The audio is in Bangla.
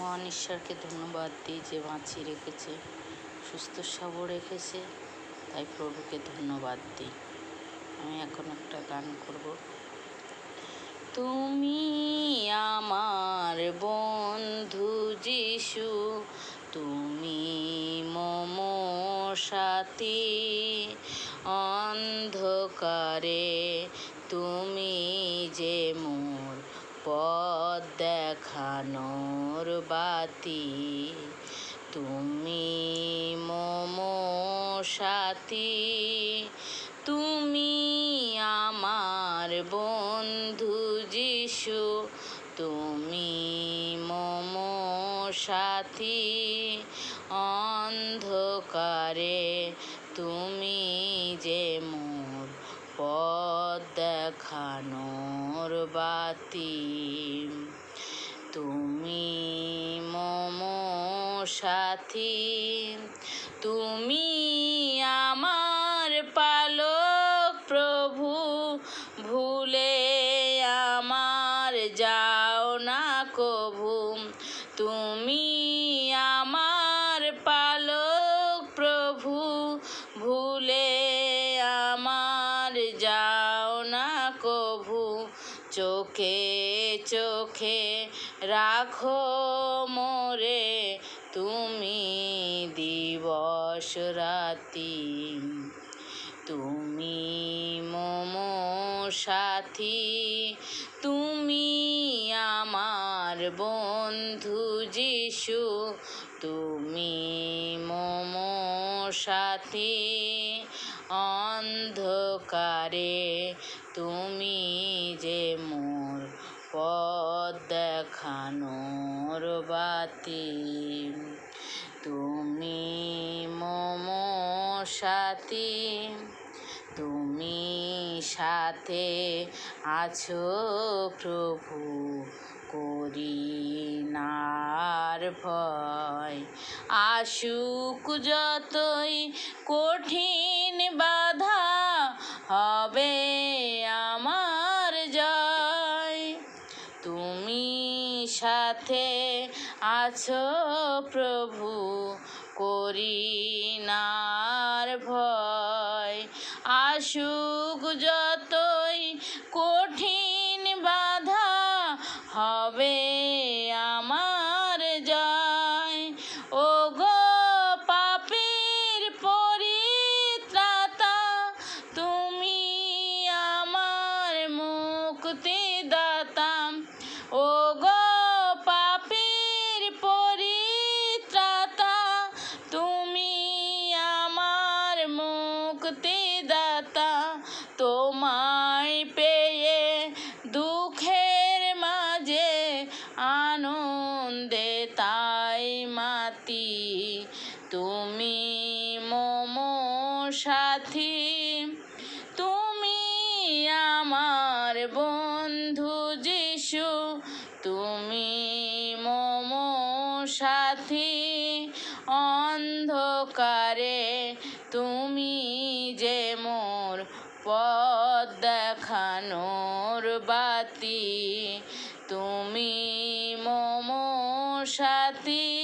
মহান ঈশ্বরকে ধন্যবাদ দিই যে বাঁচিয়ে রেখেছে, সুস্থ সবল রেখেছে, তাই প্রভুকে ধন্যবাদ দিই। আমি এখন একটা গান করব। তুমি আমার বন্ধু যিশু, তুমি মম সাথী, অন্ধকারে তুমি যে মোর পথ দেখানোর বাতি। তুমি মম সাথী, তুমি আমার বন্ধু যিশু, তুমি মম সাথী, অন্ধকারে তুমি যে মোর পথ দেখানোর বাতি। তুমি মম সাথী, তুমি আমার পালক প্রভু, ভুলে আমার যাও না কভু। তুমি আমার পালক প্রভু, ভুলে আমার যাও না কভু। চোখে চোখে রাখো মোরে তুমি দিবস রাতি। তুমি মম সাথী, তুমি আমার বন্ধু যিশু, তুমি মম সাথী, অন্ধকারে তুমি যে মোর পথ দেখানোর বাতি। তুমি মম সাথী, তুমি সাথে আছো প্রভু, করি নার ভয়। আসুক যতই কঠিন বাধা, হবে আমার জয়। তুমি সাথে আছো প্রভু, করি নার ভয়। আসুক যতই কঠিন বাধা, হবে আমার জয়। ও গো পাপীর পরিত্রাতা, তুমি আমার মুক্তিদাতা। ও গো পাপীর পরিত্রাতা, তুমি আমার মুক্তিদাতা। তোমায় পেয়ে দুঃখের মাঝে আনন্দে তাই মাতি। তুমি মম সাথী, তুমি আমার বন্ধু যিশু, তুমি মম সাথী, অন্ধকারে তুমি যে মোর পথ দেখানোর বাতি। তুমি মম সাথী।